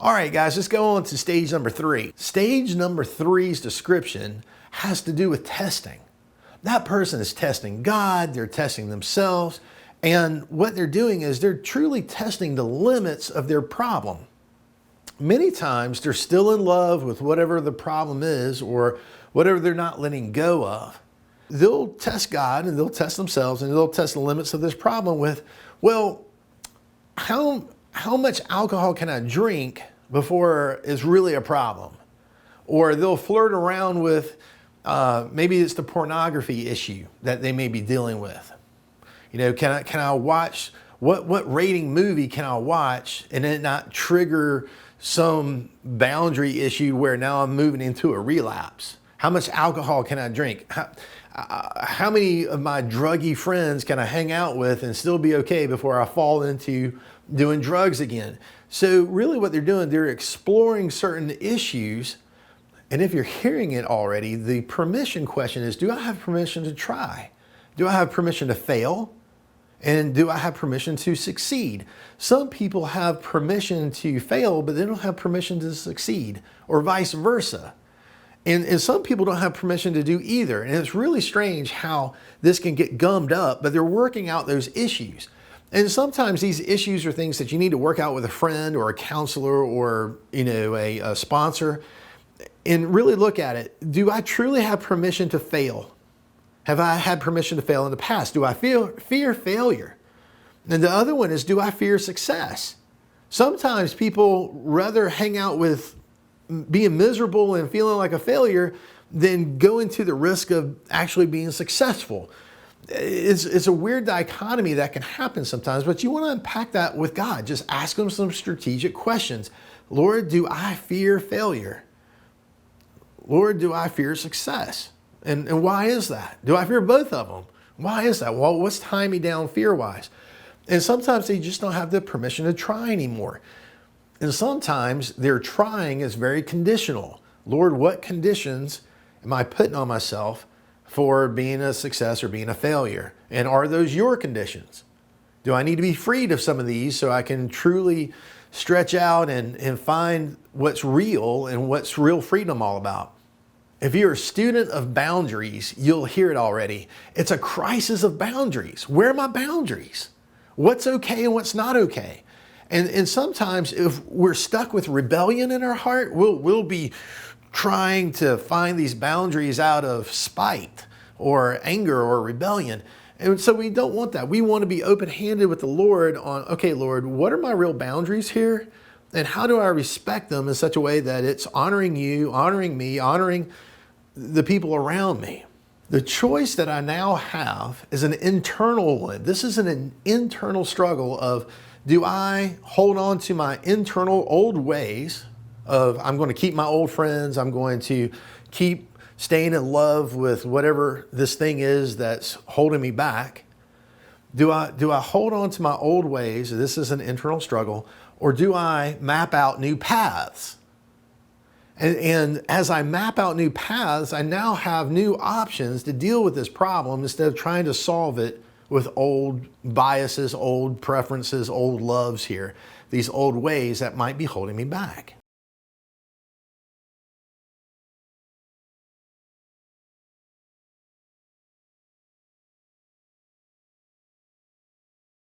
All right, guys, let's go on to stage number 3. Stage number 3's description has to do with testing. That person is testing God, they're testing themselves, and what they're doing is they're truly testing the limits of their problem. Many times they're still in love with whatever the problem is or whatever they're not letting go of. They'll test God and they'll test themselves and they'll test the limits of this problem with, well, how much alcohol can I drink before it's really a problem? Or they'll flirt around with, maybe it's the pornography issue that they may be dealing with. You know, can I watch, what rating movie can I watch and it not trigger some boundary issue where now I'm moving into a relapse? How much alcohol can I drink? How many of my druggy friends can I hang out with and still be okay before I fall into doing drugs again? So really what they're doing, they're exploring certain issues. And if you're hearing it already, the permission question is, do I have permission to try? Do I have permission to fail? And do I have permission to succeed? Some people have permission to fail, but they don't have permission to succeed, or vice versa. And some people don't have permission to do either. And it's really strange how this can get gummed up, but they're working out those issues. And sometimes these issues are things that you need to work out with a friend or a counselor or, you know, a sponsor, and really look at it. Do I truly have permission to fail? Have I had permission to fail in the past? Do I fear failure? And the other one is, do I fear success? Sometimes people rather hang out with being miserable and feeling like a failure than go into the risk of actually being successful. It's a weird dichotomy that can happen sometimes, but you want to unpack that with God. Just ask him some strategic questions. Lord, do I fear failure? Lord, do I fear success? And why is that? Do I fear both of them? Why is that? Well, what's tying me down fear-wise? And sometimes they just don't have the permission to try anymore. And sometimes their trying is very conditional. Lord, what conditions am I putting on myself for being a success or being a failure? And are those your conditions? Do I need to be freed of some of these so I can truly stretch out and find what's real and what's real freedom all about? If you're a student of boundaries, you'll hear it already. It's a crisis of boundaries. Where are my boundaries? What's okay and what's not okay? And sometimes if we're stuck with rebellion in our heart, we'll be trying to find these boundaries out of spite or anger or rebellion. And so we don't want that. We want to be open-handed with the Lord on, okay, Lord, what are my real boundaries here? And how do I respect them in such a way that it's honoring you, honoring me, honoring the people around me? The choice that I now have is an internal one. This is an internal struggle of, do I hold on to my internal old ways of, I'm going to keep my old friends, I'm going to keep staying in love with whatever this thing is that's holding me back? Do I hold on to my old ways? This is an internal struggle. Or do I map out new paths? And as I map out new paths, I now have new options to deal with this problem instead of trying to solve it with old biases, old preferences, old loves here, these old ways that might be holding me back.